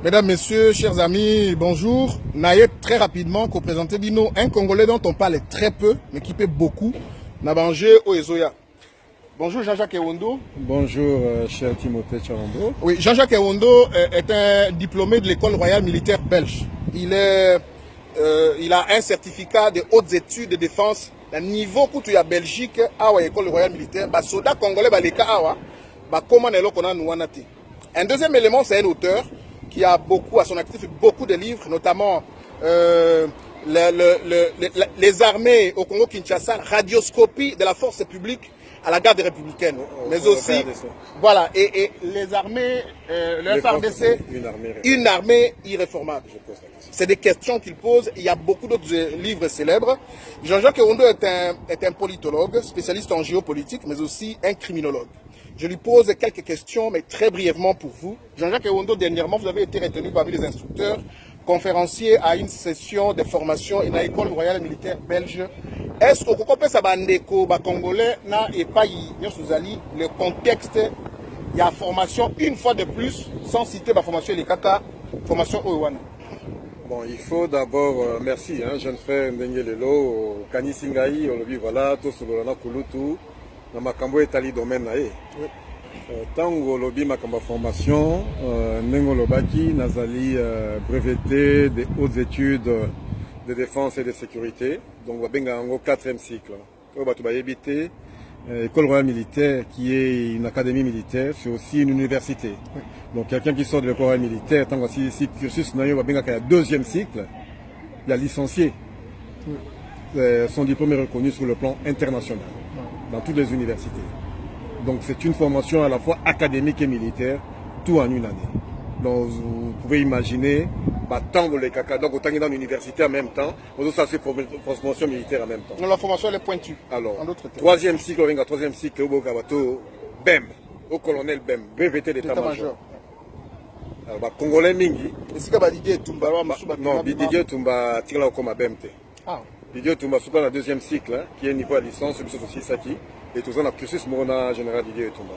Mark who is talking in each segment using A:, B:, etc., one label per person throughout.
A: Mesdames, Messieurs, chers amis, bonjour. Naïe, très rapidement, qu'on présente Bino, un Congolais dont on parle très peu, mais qui peut beaucoup, Nabangé Oezoya. Bonjour Jean-Jacques Ewondo.
B: Bonjour cher Timothée Tcharambo.
A: Oui, Jean-Jacques Ewondo est un diplômé de l'école royale militaire belge. Il a un certificat de hautes études de défense. Le niveau que tu as Belgique, à l'école royale militaire, les soldats congolais, les cas, comment un deuxième élément, c'est un auteur qui a beaucoup à son actif, beaucoup de livres, notamment les armées au Congo-Kinshasa, radioscopie de la force publique à la garde républicaine, mais aussi, voilà, et les armées, le FARDC, une armée irréformable. C'est des questions qu'il pose. Il y a beaucoup d'autres livres célèbres. Jean-Jacques Ewondo est un politologue, spécialiste en géopolitique, mais aussi un criminologue. Je lui pose quelques questions, mais très brièvement pour vous. Jean-Jacques Ewondo, dernièrement, vous avez été retenu parmi les instructeurs, conférencier à une session de formation à l'école royale militaire belge. Est-ce que vous comprenez ça, Congolais, et pas le contexte, il y a formation une fois de plus, sans citer la formation les Kaka, formation Owana.
B: Bon, il faut d'abord, merci, jeune frère Ndenge Lelo, Kani Singaï, Olobi, voilà, tout ce que Kulutu, dans ma cambo Etali domaine. Tango Olobi, ma cambo formation, Nengo Lobaki, Nazali, breveté des hautes études de défense et de sécurité, donc on va bien en 4e cycle. On va tout éviter. École royale militaire, qui est une académie militaire, c'est aussi une université. Oui. Donc quelqu'un qui sort de l'école royale militaire, tant que si cursus n'a eu 2e cycle, il a licencié. Oui. Son diplôme est reconnu sur le plan international, oui, dans toutes les universités. Donc c'est une formation à la fois académique et militaire, tout en une année. Donc vous pouvez imaginer, tango les caca, donc autant dans l'université en même temps, on ça c'est formation militaire en même temps.
A: Donc la formation elle est pointue.
B: Alors, 3e cycle, on va 3e cycle, au Bogabato, BEM, au colonel BEM, breveté d'état-major. Alors, Congolais Mingi.
A: Est-ce que Didier Tumba,
B: non, Didier Tumba, tire comme à BMT. Didier Tumba, c'est le 2e cycle, qui est niveau à licence, c'est aussi Saki, et tout ça, on a cursus Morona général Didier Tumba.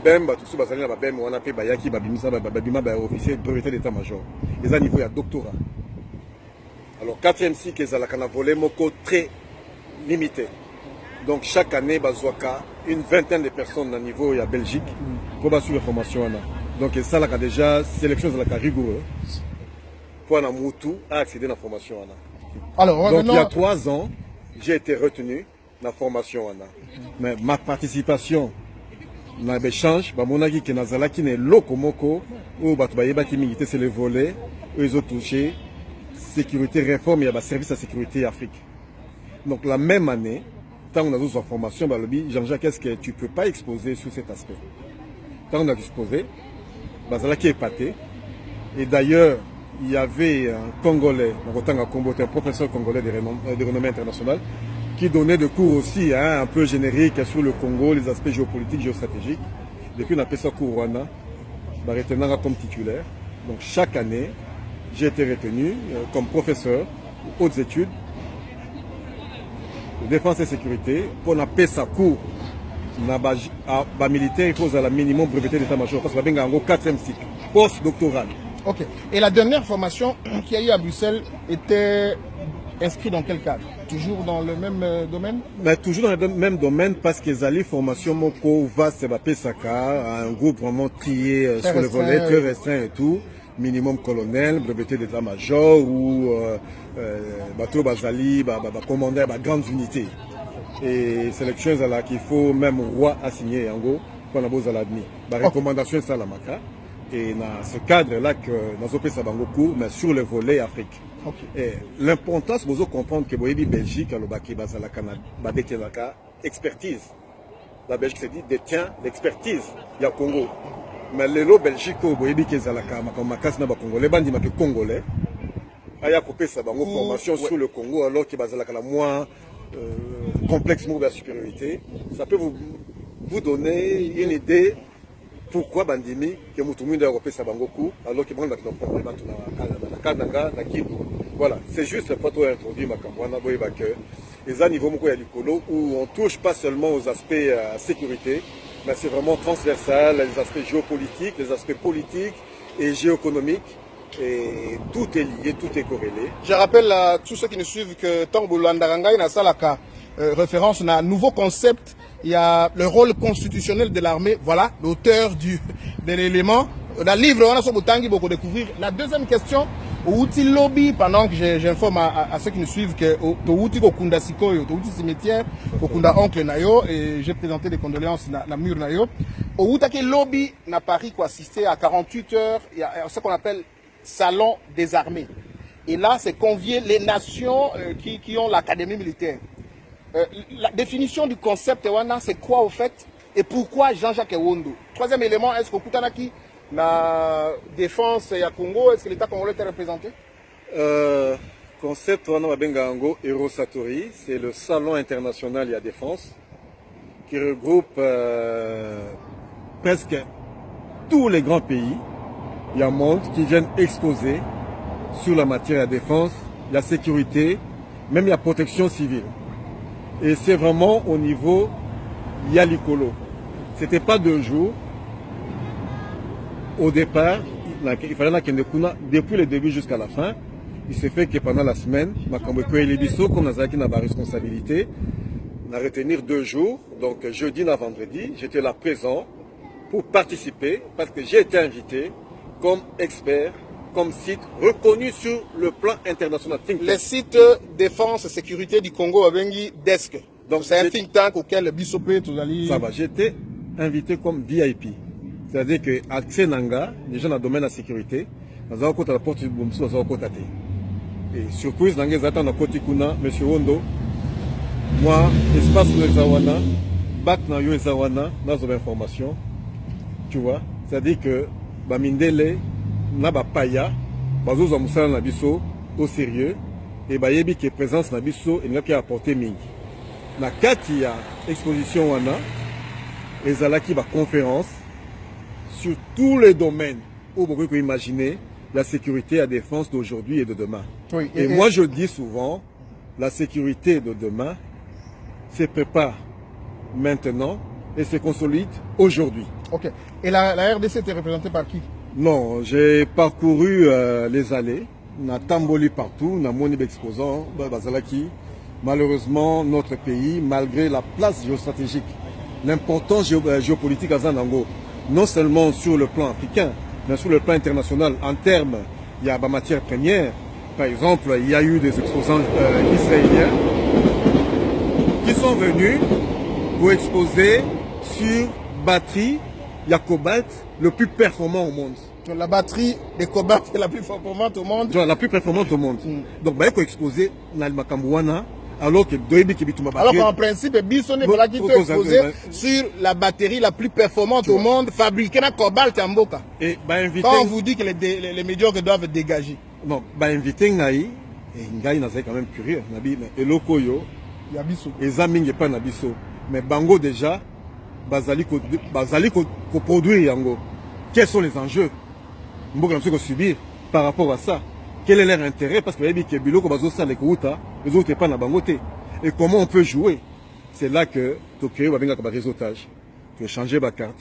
B: BEM, tout ça, BEM, on a fait Bayaki, Babimisa, Babima, officier de breveté d'état-major. Ils ont niveau à doctorat. Alors, 4e cycle, ils ont un volet moko très limité. Donc, chaque année, une vingtaine de personnes à niveau à Belgique pour suivre la formation. Donc, ça, là, déjà, sélection de la rigoureuse pour accéder à la formation.
A: Alors,
B: donc, il y a 3 ans, j'ai été retenu dans la formation. Mais ma participation, na échange mon avis que nazala qui n'est lokomoko ou militaire c'est le volet où ils ont touché sécurité réforme il y a service à sécurité Afrique. Donc la même année tant on a d'autres formations Jean-Jacques qu'est-ce que tu peux pas exposer sur cet aspect tant on a exposé bazala qui est épaté et d'ailleurs il y avait un Congolais un professeur congolais de renommée internationale qui donnait des cours aussi un peu génériques sur le Congo, les aspects géopolitiques, géostratégiques. Depuis, on appelle ça cours Rwanda, retenant comme titulaire. Donc chaque année, j'ai été retenu comme professeur aux hautes études de défense et sécurité pour appeler ça cours. Militaire, il faut à la minimum breveté d'état-major parce que en 4e cycle, post-doctoral.
A: Ok. Et la dernière formation qu'il y a eu à Bruxelles était inscrite dans quel cadre? Toujours dans le même domaine?
B: Mais toujours dans le même domaine parce que les formations Moko va Saka, un groupe vraiment trié sur le volet, très restreint et tout, minimum colonel, breveté d'état-major ou bateau Bazali, commandeur, grandes unités. Et sélection qu'il faut même roi assigner en gros pour la base à l'admis. La recommandation c'est la maca. Et dans ce cadre-là que nous avons fait cours, mais sur le volet Afrique. Okay. L'importance, vous comprendre que la Belgique, expertise. La Belgique se dit détient l'expertise. Il y a Congo. Mais les Belgique, les bandits congolais, il y a coupé sa formation sur le Congo, alors qu'il y a moins complexe de la supériorité. Ça peut vous donner une idée. Pourquoi Bandimi que Moutoumou d'Europe Sabangoku alors qu'il prend la voilà, c'est juste pour toi introduire ma campagne les niveaux où on touche pas seulement aux aspects sécurité, mais c'est vraiment transversal, les aspects géopolitiques, les aspects politiques, et géoéconomique. Et tout est lié, tout est corrélé.
A: Je rappelle à tous ceux qui nous suivent que Tango Landaranga il y a ça la référence à un nouveau concept. Il y a le rôle constitutionnel de l'armée. Voilà l'auteur de l'élément. Dans le livre, on a sur beaucoup découvrir. La deuxième question, outil lobby, pendant que j'informe à ceux qui nous suivent que outil Kokunda Sikoyo, outil cimetière, Kokunda oncle Nayo, et j'ai présenté des condoléances à la mur Nayo. Outil lobby n'a Paris quoi assister à 48 heures. Il y a ce qu'on appelle salon des armées. Et là, c'est convier les nations qui ont l'académie militaire. La définition du concept, c'est quoi au fait? Et pourquoi Jean-Jacques Ewondo? Troisième élément, est-ce que Kutanaki, la défense à Congo, est-ce que l'État congolais est représenté?
B: Concept, Bengango Eurosatori, c'est le salon international de la défense qui regroupe presque tous les grands pays. Il y a un monde qui viennent exposer sur la matière de la défense, la sécurité, même la protection civile. Et c'est vraiment au niveau Yalikolo. Ce n'était pas 2 jours. Au départ, il fallait depuis le début jusqu'à la fin. Il s'est fait que pendant la semaine, comme on a la responsabilité, on a retenir 2 jours. Donc jeudi et vendredi, j'étais là présent pour participer parce que j'ai été invité comme expert, comme site reconnu sur le plan international.
A: Les sites défense et sécurité du Congo Abengi Desk. Donc c'est un think tank auquel Bissopé, tout allez.
B: Ça va, j'étais invité comme VIP. C'est-à-dire que à Tsenanga, les gens dans le domaine de la sécurité, nous avons côté la porte du Boumsou, nous avons côté. Et surprise, dans les attentes de côté Kuna, M. Wondo, moi, espace de Zawana, bac na yo Zawana, nous avons information. Tu vois, c'est-à-dire que Bamindele, Naba Paya, Bazouz Amoussala Nabiso, au sérieux, et Bayebi qui est présence Nabiso, et n'a qui a apporté Mingi. Na Katia exposition Wana, et Zalaki ba conférence sur tous les domaines où vous pouvez imaginer la sécurité et la défense d'aujourd'hui et de demain. Oui, et moi je dis souvent, la sécurité de demain se prépare maintenant et se consolide aujourd'hui.
A: Ok. Et la RDC était représentée par qui?
B: Non, j'ai parcouru les allées, na tamboli partout, na moni exposant, bazalaki. Malheureusement, notre pays, malgré la place géostratégique, l'importance géopolitique à Zanango, non seulement sur le plan africain, mais sur le plan international, en termes, il y a des matières premières. Par exemple, il y a eu des exposants israéliens qui sont venus pour exposer sur batterie, il y a cobalt, le plus performant au monde.
A: La batterie de cobalt est la plus performante au monde.
B: La plus performante au monde. Donc, il faut exposer dans le Makambouana. Alors
A: qu'en principe, Bisson est exposé sur la batterie la plus performante au monde, fabriquée dans cobalt en Boka.
B: Et
A: quand on vous dit que les médiocres doivent dégager.
B: Non, invité Ngaï, et Ngaï n'a quand même curieux. Et Lokoyo, et Zaming pas Nabiso. Mais Bango déjà, Bazali ko produire Yango. Quels sont les enjeux? Mboka n'a subir par rapport à ça. Quel est leur intérêt? Parce que les autres ne pas dans bangoté. Et comment on peut jouer? C'est là que tu crées un réseautage. Tu changer ma carte,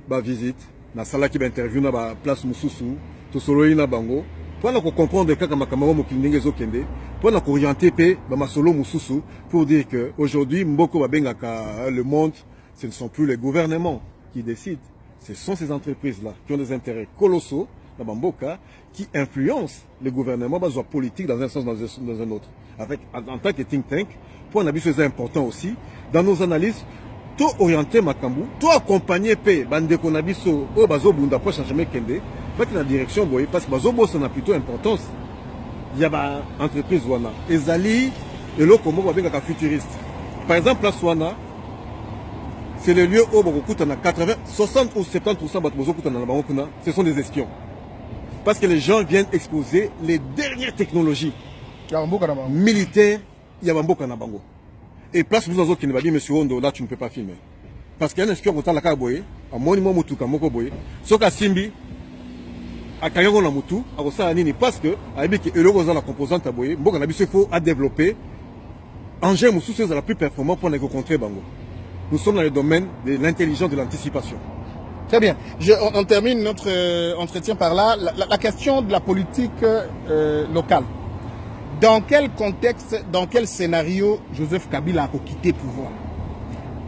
B: ma visite, na sala qui va interview na place Moussoussou, tu solo na bango. Pour comprendre que ma caméra mokindenge zokende, pour orienter ma solo Moussoussou pour dire que aujourd'hui mboko babengaka le monde, ce ne sont plus les gouvernements qui décident, ce sont ces entreprises là qui ont des intérêts colossaux. Bamboka, qui influence le gouvernement politique dans un sens, dans un autre. Avec, en tant que think tank, pour un avis c'est important aussi, dans nos analyses, tout orienter Makambu, tout accompagner Bande Konabiso, au Bazo Bunda, pour changer Kende, dans la direction, parce que Bazo Boss a plutôt importance. Il y a une entreprise Wana, Ezali, et l'autre comme on futuriste. Par exemple, la Swana, c'est le lieu où 60 ou 70% ce sont des espions. Parce que les gens viennent exposer les dernières technologies militaires. Il y a Bamboka Nabango. Et place vous qui ne va dire, monsieur Hondo, là tu ne peux pas filmer. Parce qu'il y a un espion qui est à Kaboye, à Monimo Mutuka Mokoboye, Soka Simbi, à Kayango Namutu, à Rosa Anini, parce que, avec la composante à Boye, Mboka Nabiso, il faut développer engin Moussou, la plus performante pour rencontrer Bango. Nous sommes dans le domaine de l'intelligence de l'anticipation.
A: Très bien. On termine notre entretien par là. La question de la politique locale. Dans quel contexte, dans quel scénario Joseph Kabila a quitté le pouvoir?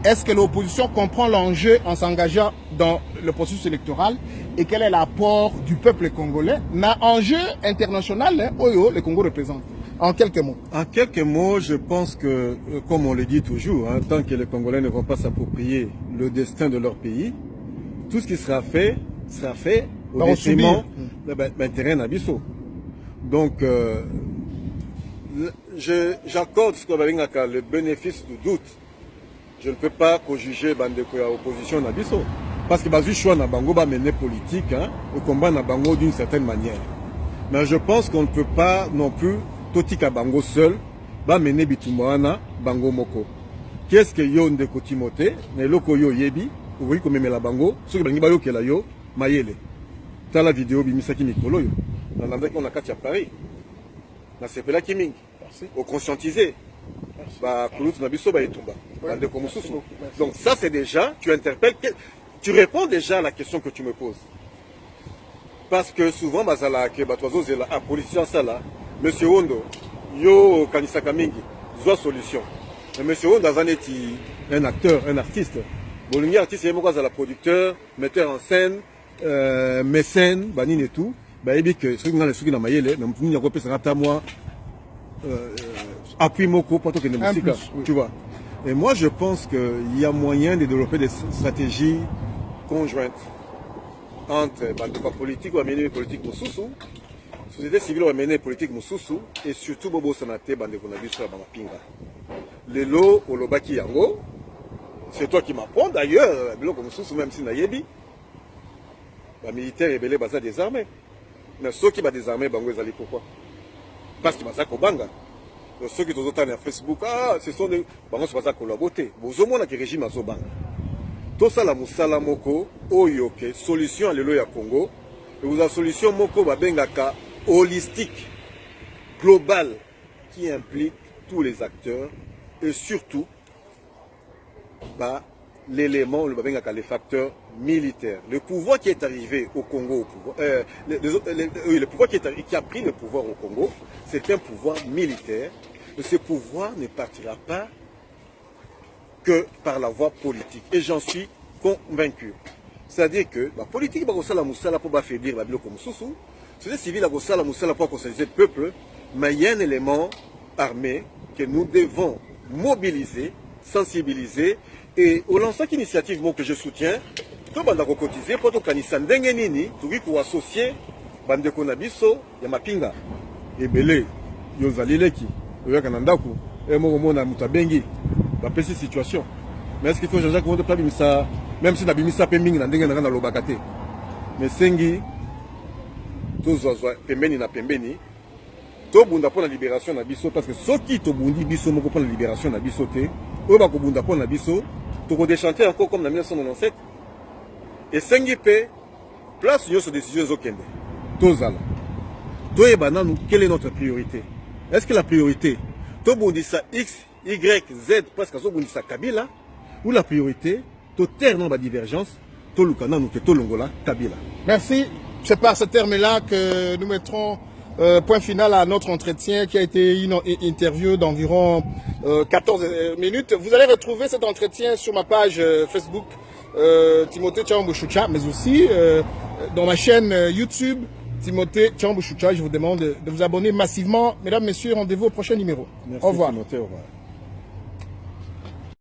A: Est-ce que l'opposition comprend l'enjeu en s'engageant dans le processus électoral et quel est l'apport du peuple congolais dans l'enjeu international que le Congo représente? En quelques mots.
B: En quelques mots, je pense que, comme on le dit toujours, tant que les Congolais ne vont pas s'approprier le destin de leur pays, tout ce qui sera fait au détriment de l'intérêt d'Abisso. Donc, j'accorde ce qu'on va dire le bénéfice du doute. Je ne peux pas juger l'opposition d'Abisso. Parce que le choix na bango va mener politique, le combat na bango d'une certaine manière. Mais je pense qu'on ne peut pas non plus Totika bango seul va mener bitumana bango moko. Qu'est-ce que yo ndeko Timothée, ne loko yo yebi, oui comme la bango, ce que bangi ba yo kela yo mayele. T'as la vidéo bimisaki mikolo yo. Dans l'endroit qu'on a katia Paris. Na sepela kiming. Au conscientiser. Ba kulutu na biso ba etumba. Ndeko mususu. Donc ça c'est déjà, tu interpelles, tu réponds déjà à la question que tu me poses. Parce que souvent bazala ke batwazo zela a politicien ça là. Monsieur Wondo, yo kanisaka mingi, zoa solution. Mais Monsieur Wondo azaneti un acteur, un artiste. Bolingi artiste yemo kwa la producteur, metteur en scène, mécène, banine et tout. Bah ebi que ce que suki na mayele, mais mutuni ya kopesa ngata moi appui moko pour que ne musique, tu vois. Et moi je pense qu'il y a moyen de développer des stratégies conjointes entre la politique ou la politique de Soussou. Société civile va mener politique Moussoussou et surtout Bobo Sanate Bandeko Nabiso Bamapinga. Lelo Olobaki Yango, c'est toi qui m'apprends d'ailleurs, Biloko Moussoussou même si Nayebi, les militaires rebellés basés désarmés. Mais ceux qui va désarmer Bango Zali pourquoi? Parce qu'ils basent au Banga. Ceux qui sont autant sur Facebook, ce sont des Bango se basent à collaborer. Vous au moins le régime à Zobanga. Tout ça la Moussala Moko, Oyoke, solution à l'élo ya Congo. Et vous avez solution Moko Babengaka holistique, global, qui implique tous les acteurs et surtout l'élément, les facteurs militaires. Le pouvoir qui est arrivé au Congo, le pouvoir qui a pris le pouvoir au Congo, c'est un pouvoir militaire. Et ce pouvoir ne partira pas que par la voie politique. Et j'en suis convaincu. C'est-à-dire que la politique va pour affaiblir la ville comme Soussou. C'est civil à Gossala Moussala pour consolider le peuple, mais il y a un élément armé que nous devons mobiliser, sensibiliser et au lancement d'initiative que je soutiens, tout le monde a cotisé pour tout canisa ndengenini, tout pour associer bande konabiso ya mapinga et belé yozalileki yoyakanandaku et mona mutabengi ba petite situation. Mais est-ce qu'il faut changer comment pas bimisa même si na bimisa pe mingi na ndengena na lobakate. Mais sengi pembeni na pembeni to bunda pour la libération na biso parce que ceux qui to bundi biso moko pour la libération na biso te o ba ko bunda pour na biso to ko déchanter encore comme en 1997 et sengi pe place yo sur décision zokende to zala to e bananu quelle est notre priorité? Est-ce que la priorité to bundi sa x y z parce que zo bundi sa Kabila ou la priorité to terre non ba divergence to lukana nous que to longola Kabila?
A: Merci. C'est par ce terme-là que nous mettrons point final à notre entretien qui a été une interview d'environ 14 minutes. Vous allez retrouver cet entretien sur ma page Facebook Timothée Tchambouchoucha, mais aussi dans ma chaîne YouTube Timothée Tchambouchoucha. Je vous demande de vous abonner massivement. Mesdames, Messieurs, rendez-vous au prochain numéro.
B: Merci,
A: au revoir.
B: Timothée, au revoir.